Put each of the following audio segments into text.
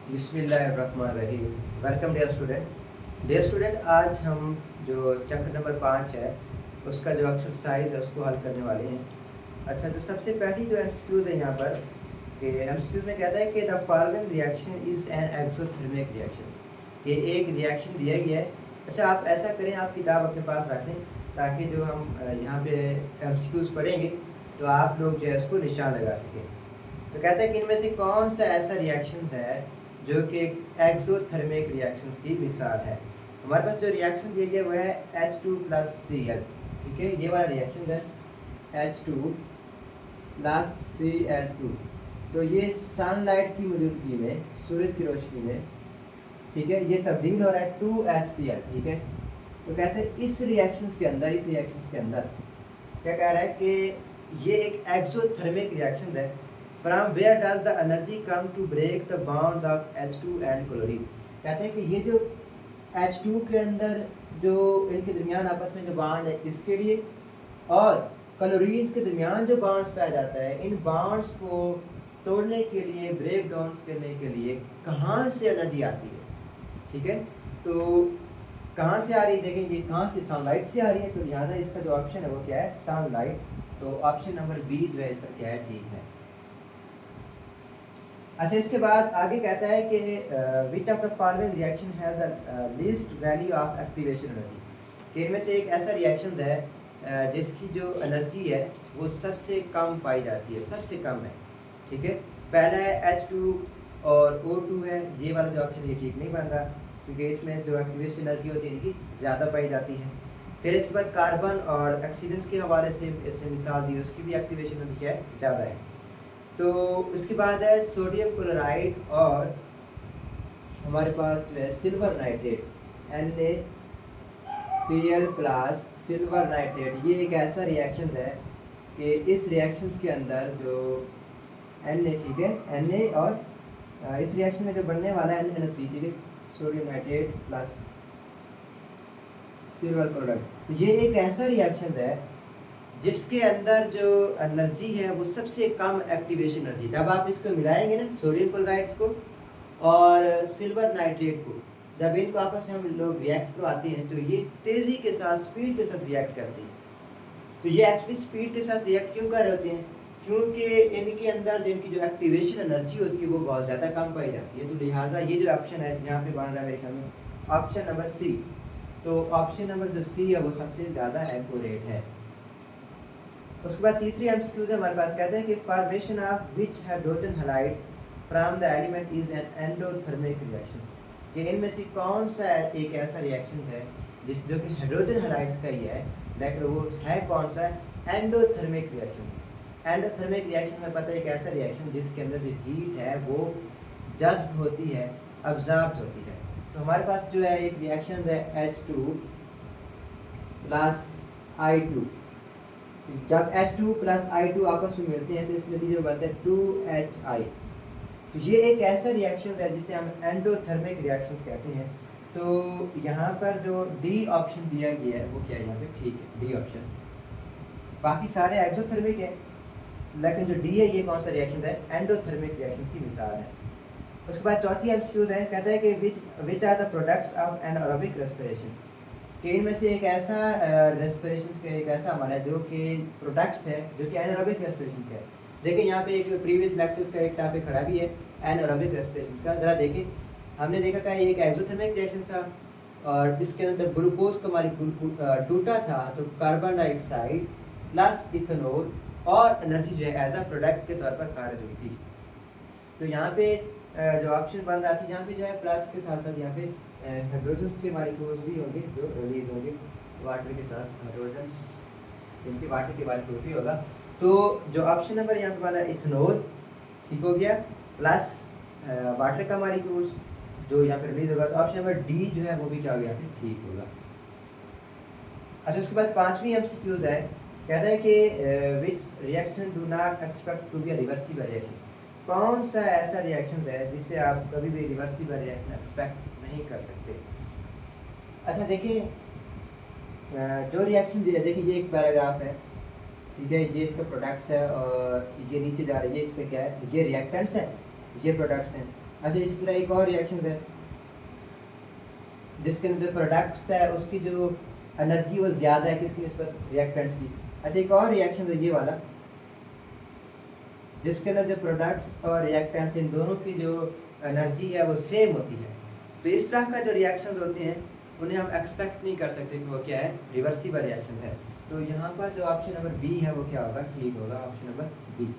बिस्मिल्लाहिर्रहमानिर्रहीम। Welcome dear student. Dear student, आज हम जो चैप्टर नंबर 5 है उसका जो एक्सरसाइज है उसको हल करने वाले हैं। अच्छा, तो सबसे पहली जो एमसीक्यूज है यहाँ पर कि एमसीक्यूज में कहता है कि the following reaction is an exothermic reaction. ये एक रिएक्शन दिया गया है। अच्छा, आप ऐसा करें, आप किताब अपने पास रख लें ताकि जो हम यहाँ पे एमसीक्यूज पढ़ेंगे तो आप लोग जो है उसको निशान लगा सकें। तो कहता है कि इनमें से कौन सा ऐसा रिएक्शन है जो कि एक्सोथर्मिक रिएक्शंस की मिसाल है। हमारे पास जो रिएक्शन दिया गया वो है H2 प्लस Cl। ठीक है, ये वाला रिएक्शन है H2 प्लस Cl2। तो ये सनलाइट की मौजूदगी में, सूरज की रोशनी में, ठीक है, ये तब्दील हो रहा है 2HCl। ठीक है, तो कहते हैं इस रिएक्शंस के अंदर क्या कह रहा है कि ये एक एक्सोथर्मिक रिएक्शन है। From where does the energy come to break the bonds of H2 and chlorine? कहते हैं कि ये जो H2 के अंदर जो इनके दरमियान आपस में जो बॉन्ड है इसके लिए, और क्लोरीन के दरमियान जो बॉन्ड्स पाया जाता है, इन बॉन्ड्स को तोड़ने के लिए, ब्रेक डाउन करने के लिए कहाँ से एनर्जी आती है। ठीक है, तो कहाँ से आ रही है, देखेंगे कहाँ से, सनलाइट से आ रही है। तो लिहाजा इसका जो ऑप्शन है वो क्या है, सनलाइट। तो ऑप्शन नंबर बी जो है इसका क्या है, ठीक है। अच्छा, इसके बाद आगे कहता है कि which of the following reaction has the least value of activation energy. कि इनमें से एक ऐसा रिएक्शन है जिसकी जो एनर्जी है वो सबसे कम पाई जाती है, सबसे कम है। ठीक है, पहला है H2 और O2 है। ये वाला जो ऑप्शन ये ठीक नहीं बन रहा क्योंकि इसमें जो एक्टिवेशन एनर्जी होती है इनकी ज़्यादा पाई जाती है। फिर इसके बाद कार्बन और ऑक्सीजन के हवाले से इसने मिसाल दी, उसकी भी एक्टिवेशन एनर्जी क्या है, ज़्यादा है। तो उसके बाद है सोडियम क्लोराइड और हमारे पास जो है silver nitrate, NaCl plus silver nitrate. ये एक ऐसा रिएक्शन है कि इस रिएक्शन के अंदर जो Na, ठीक है, Na और इस रिएक्शन में जो बनने वाला है NaNO3, ठीक है, sodium nitrate plus silver chloride. तो ये एक ऐसा रिएक्शन है जिसके अंदर जो एनर्जी है वो सबसे कम एक्टिवेशन एनर्जी। जब आप इसको मिलाएंगे ना, सोडियम क्लोराइड्स को और सिल्वर नाइट्रेट को, जब इनको आपस में हम लोग रिएक्ट करवाते हैं तो ये तेज़ी के साथ, स्पीड के साथ रिएक्ट करते हैं। तो ये एक्चुअली स्पीड के साथ रिएक्ट क्यों कर रहे होते हैं, क्योंकि इनके अंदर इनकी जो एक्टिवेशन एनर्जी होती है वो बहुत ज़्यादा कम पाई जाती है। तो लिहाजा ये जो ऑप्शन है यहाँ पे बन रहा है मेरे ख्याल में ऑप्शन नंबर सी। तो ऑप्शन नंबर जो सी है वो सबसे ज़्यादा एक्यूरेट है। उसके बाद तीसरी एमसीक्यूज है हमारे पास, कहते हैं कि formation of which hydrogen halide from the element is an endothermic reaction. कि इनमें से कौन सा एक ऐसा रिएक्शन है जिस जो कि हाइड्रोजन हैलाइड्स का ही है, लेकिन वो है कौन सा, एंडोथर्मिक रिएक्शन। एंडोथर्मिक रिएक्शन में पता है एक ऐसा रिएक्शन जिसके अंदर जो हीट है वो जज्ब होती है, अब्जॉर्ब होती है। तो हमारे पास जो है एक रिएक्शन है H2 प्लस I2। जब H2 प्लस I2 आपस में मिलते हैं तो इस नतीजे में बनते हैं 2HI। तो ये एक ऐसा रिएक्शन है जिसे हम एंडोथर्मिक रिएक्शंस कहते हैं। तो यहाँ पर जो डी ऑप्शन दिया गया है वो क्या है, यहाँ पे ठीक है, डी ऑप्शन। बाकी सारे एक्सोथर्मिक है, लेकिन जो डी है ये कौन सा रिएक्शन है, एंडोथर्मिक रिएक्शन की मिसाल है। उसके बाद चौथी एमसीक्यूज है, कहता है कि which are the products of anaerobic respiration. कि इनमें से एक ऐसा रेस्पिरेशन का एक ऐसा हमारा जो कि प्रोडक्ट्स है जो कि एनारोबिक रेस्पिरेशन का है। देखिए यहाँ पे एक प्रीवियस लेक्चर्स का एक टॉपिक खड़ा भी है एनारोबिक रेस्पिरेशन का। ज़रा देखिए, हमने देखा था एक एक्सोथर्मिक रिएक्शन था और इसके अंदर ग्लूकोज का हमारी टूटा था, तो कार्बन डाइऑक्साइड प्लस इथेनॉल और एनर्जी जो है एज अ प्रोडक्ट के तौर पर खारिज हुई थी। तो यहाँ पे जो ऑप्शन बन रहा था, यहाँ पे जो है प्लस के साथ साथ यहाँ पे हाइड्रोजन्स के मॉलिक्यूल्स भी होंगे जो रिलीज होंगे वाटर के साथ, हाइड्रोजन्स इनके वाटर के मॉलिक्यूल भी होगा। तो जो ऑप्शन नंबर यहाँ पे बना इथेनॉल, ठीक हो गया, प्लस वाटर का मॉलिक्यूल्स जो यहाँ पे रिलीज होगा। तो ऑप्शन नंबर डी जो है वो भी क्या हो गया, यहाँ पे ठीक होगा। अच्छा, उसके बाद पांचवी एमसीक्यूज है, कहता है कि which reaction do not expect to be a reversible reaction. कौन सा ऐसा रिएक्शन है जिससे आप कभी भी रिवर्सिबल रिएक्शन एक्सपेक्ट नहीं कर सकते। अच्छा देखिए, जो रिएक्शन दिया, देखिए ये एक पैराग्राफ है, ठीक है, ये इसका प्रोडक्ट्स है और ये नीचे जा रही है, इसमें क्या है, ये रिएक्टेंट्स है, ये प्रोडक्ट्स हैं। अच्छा, इस तरह एक और रिएक्शन है जिसके अंदर प्रोडक्ट्स है उसकी जो एनर्जी वो ज़्यादा है किसकी निस्बत, रिएक्टेंट्स की। अच्छा, एक और रिएक्शन है ये वाला जिसके अंदर जो प्रोडक्ट्स और रिएक्टेंट्स इन दोनों की जो एनर्जी है वो सेम होती है। तो इस तरह का जो रिएक्शन होते हैं उन्हें हम एक्सपेक्ट नहीं कर सकते कि वो क्या है, रिवर्सिबल रिएक्शन है। तो यहाँ पर जो ऑप्शन नंबर बी है वो क्या होगा, ठीक होगा ऑप्शन नंबर बी।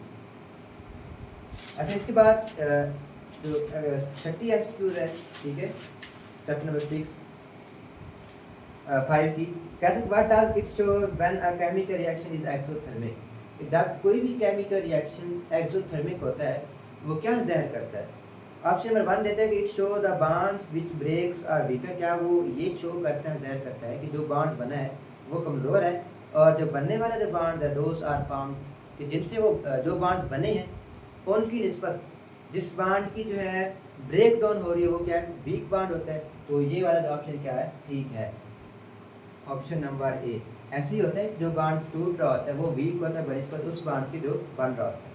अच्छा, इसके बाद जो छठी एमसीक्यूज है, ठीक है, चैप्टर नंबर 5 की, कहते हैं what does it show when a chemical reaction is exothermic. जब कोई भी केमिकल रिएक्शन एक्सोथर्मिक होता है वो क्या ज़ाहिर करता है। ऑप्शन नंबर 1 देता है कि it show the bonds which breaks are weaker. क्या वो ये शो करता है, ज़ाहिर करता है कि जो बॉन्ड बना है वो कमज़ोर है, और जो बनने वाला जो बॉन्ड है दोज आर फॉर्म, कि जिनसे वो जो बॉन्ड बने हैं उनकी निस्बत जिस बॉन्ड की जो है ब्रेक डाउन हो रही है वो क्या है, वीक बॉन्ड होता है। तो ये वाला जो ऑप्शन क्या है, ठीक है, ऑप्शन नंबर ए। ऐसे ही होता है जो बॉन्ड टूट रहा होता है वो वीक होता है बनिस्बत उस बॉन्ड की जो बन रहा होता है।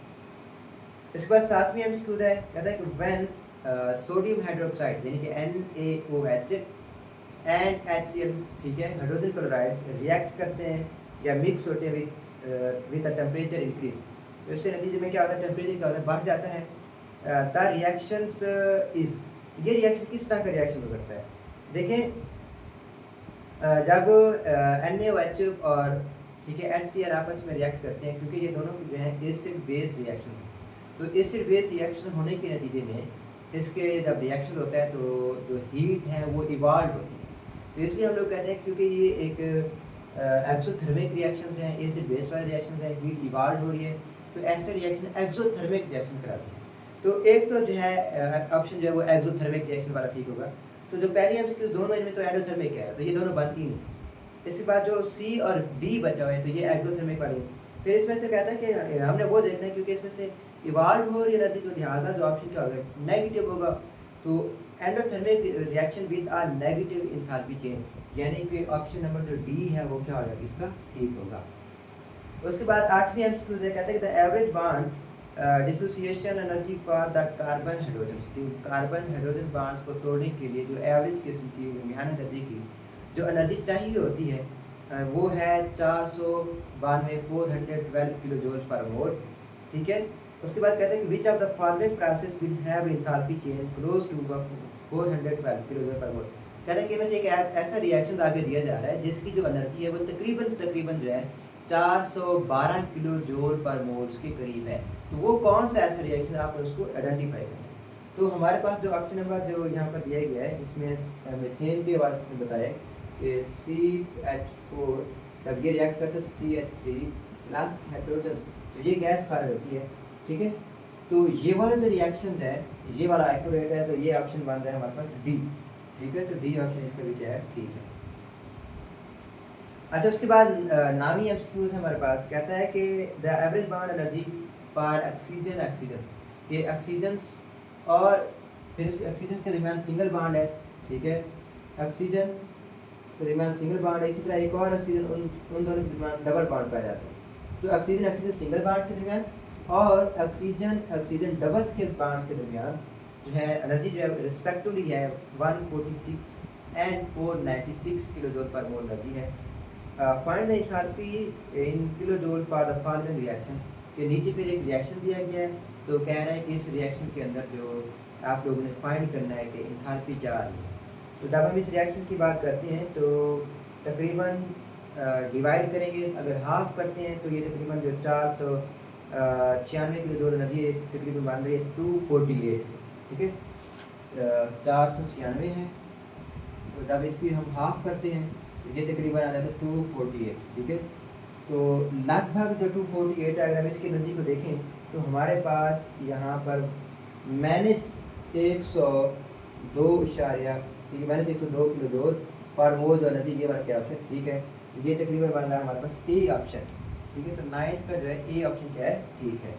इसके बाद 7वीं एमसीक्यू है, कहता है कि व्हेन सोडियम हाइड्रोक्साइड यानी कि NaOH एंड HCl, ठीक है, हाइड्रोजन क्लोराइड्स रिएक्ट करते हैं या मिक्स होते हैं विद अ टेम्परेचर इंक्रीज, तो इससे नतीजे में क्या होता है, टेम्परेचर क्या होता है, बढ़ जाता है। द रिएक्शंस इज, ये रिएक्शन किस तरह का रिएक्शन हो सकता है। देखें, जब NaOH और ठीक है HCl आपस में रिएक्ट करते हैं, क्योंकि ये दोनों जो हैं एसिड बेस रिएक्शन हैं, तो एसिड बेस रिएक्शन होने के नतीजे में इसके जब रिएक्शन होता है तो जो हीट है वो इवॉल्व होती है। तो इसलिए हम लोग कहते हैं क्योंकि ये एक एक्सोथर्मिक रिएक्शंस हैं, एसिड बेस वाले रिएक्शंस हैं, हीट इवॉल्व हो रही है, तो ऐसे रिएक्शन एक्सोथर्मिक रिएक्शन कराते हैं। तो एक तो जो है ऑप्शन जो है वो एक्सोथर्मिक रिएक्शन वाला ठीक होगा। तो जो पहली एमसीक्यू दोनों इनमें तो एंडोथर्मिक है, तो ये दोनों बनती नहीं। इसके बाद जो सी और डी बचा हुआ है तो ये एक्सोथर्मिक वाली। फिर इसमें से कहता है कि हमने वो देखना है क्योंकि इसमें से इवाल्व हो रही एनर्जी, तो लिहाजा जो ऑप्शन क्या होगा, नेगेटिव होगा। तो endothermic reaction with a negative enthalpy change, यानी कि ऑप्शन नंबर जो डी है वो क्या होगा, इसका ठीक होगा। उसके बाद 8वीं एमसीक्यू है, कहते हैं कि the average bond dissociation energy for the carbon hydrogen, carbon hydrogen bonds को तोड़ने के लिए जो एवरेज किस्म की दरमियान एनर्जी की जो एनर्जी चाहिए होती है वो है 412 किलो जूल पर मोल, ठीक है। उसके बाद कहते हैं कि which of the following process will have enthalpy change close to 412 kilo joule per mole. कहते हैं कि इनमें से एक ऐसा रिएक्शन आगे दिया जा रहा है जिसकी जो एनर्जी है वो तकरीबन जो है 412 किलो जूल पर मोल्स के करीब है। तो वो कौन सा ऐसा रिएक्शन है, आप उसको आइडेंटिफाई करें। तो हमारे पास जो ऑप्शन नंबर जो यहाँ पर दिया गया है इसमें मीथेन के वास्ते इसने बताया कि CH4 जब ये रिएक्ट करते हैं तो CH3 प्लस हाइड्रोजन, तो ये गैस खारिज होती है, ठीक है। तो ये वाला जो रिएक्शन है ये वाला एक्यूरेट है, तो ये ऑप्शन बन रहा है हमारे पास डी, ठीक है। तो डी ऑप्शन इसका भी क्या है, ठीक है। अच्छा, उसके बाद 9वीं एमसीक्यू है हमारे पास, कहता है कि the average bond energy for oxygen ये ऑक्सीजन्स और फिर इसके ऑक्सीजन के दरमियान सिंगल बॉन्ड है, ठीक है, ऑक्सीजन के दरमियान सिंगल बॉन्ड है। इसी तरह एक और ऑक्सीजन उन दोनों के दरमियान डबल बॉन्ड पाया जाता है। तो ऑक्सीजन सिंगल बॉन्ड के दरमियान और ऑक्सीजन डबल्स के बॉन्ड्स के दरमियान जो है एनर्जी जो है रिस्पेक्टिवली है 146 and 496 kilo joule per mole energy है। Find the enthalpy in kilo joule for the following reactions, के नीचे फिर एक रिएक्शन दिया गया है, तो कह रहा है कि इस रिएक्शन के अंदर जो आप लोगों ने फाइंड करना है कि एंथैल्पी क्या आ रही है। तो जब हम इस रिएक्शन की बात करते हैं तो तकरीबन डिवाइड करेंगे, अगर हाफ करते हैं तो ये तकरीबन जो 496 किलो जूल एनर्जी तकरीबन बन रही है 248, ठीक है, 496 है। तो जब इसकी हम हाफ करते हैं तो ये तकरीबन आ जाता है 248, ठीक है। तो लगभग जो 248 है, अगर हम इसकी एनर्जी को देखें तो हमारे पास यहाँ पर -102 किलो जूल पर मोल जो एनर्जी, ये वाला क्या ऑप्शन, ठीक है, ये तकरीबन बन रहा है हमारे पास ए ऑप्शन, ठीक है। तो 9th का जो है ए ऑप्शन क्या है, ठीक है।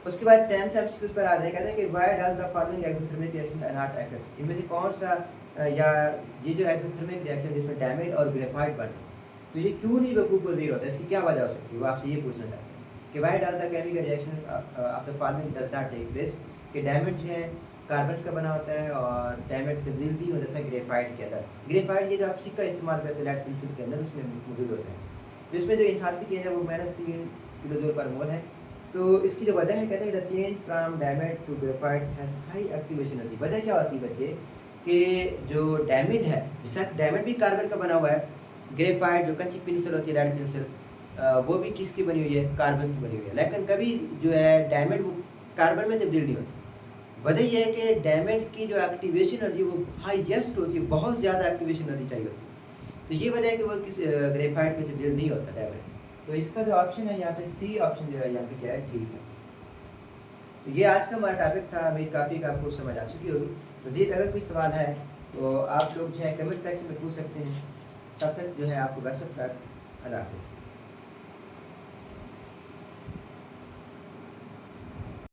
उसके बाद 10th एमसीक्यू पर आ जाए, कहते हैं कि why does the following exothermic reaction are not occur, इनमें से कौन सा या ये जो एक्सोथर्मिक रिएक्शन जिसमें डायमंड और ग्रेफाइट बने तो ये क्यों नहीं वकूफ़ पज़ीर होता है, इसकी क्या वजह हो सकती है, वो आपसे ये पूछना चाहते हैं कि why does the chemical reaction of the following does not take place, कि डायमंड जो है कार्बन का बना होता है और डायमंड तब्दील भी हो जाता है ग्रेफाइट के अंदर। ग्रेफाइट ये जो आप सिक्का इस्तेमाल करते हैं लेड पेंसिल के अंदर, उसमें मौजूद होता है। तो इसमें जो एंथैल्पी चेंज है वो -3 किलो जूल पर मोल है। तो इसकी जो वजह है, कहते हैं the change from diamond to graphite has high activation energy. वजह क्या होती है बच्चे कि जो डायमंड है, बेशक डायमंड भी कार्बन का बना हुआ है, ग्रेफाइट जो कच्ची पेंसिल होती है लेड पेंसिल, वो भी किसकी बनी हुई है, कार्बन की बनी हुई है। लेकिन कभी जो है डायमंड वो कार्बन में तब्दील नहीं होती। वजह यह है कि डायमंड की जो एक्टिवेशन एनर्जी वो हाईएस्ट होती है, बहुत ज़्यादा एक्टिवेशन एनर्जी चाहिए होती है। तो ये वजह है कि वो किस ग्रेफाइट में तब्दील नहीं होता डायमंड। तो इसका जो ऑप्शन है यहाँ पे सी ऑप्शन जो है यहाँ पे क्या है, ठीक है। तो ये आज का हमारा टॉपिक था। हमें काफ़ी का आपको समझ आ चुकी होगी। मज़ीद अगर कोई सवाल है तो आप लोग जो है कमेंट सेक्शन में पूछ सकते हैं। तब तक जो है आपको बेस्ट ऑफ लक। अल्लाह हाफ़िज़।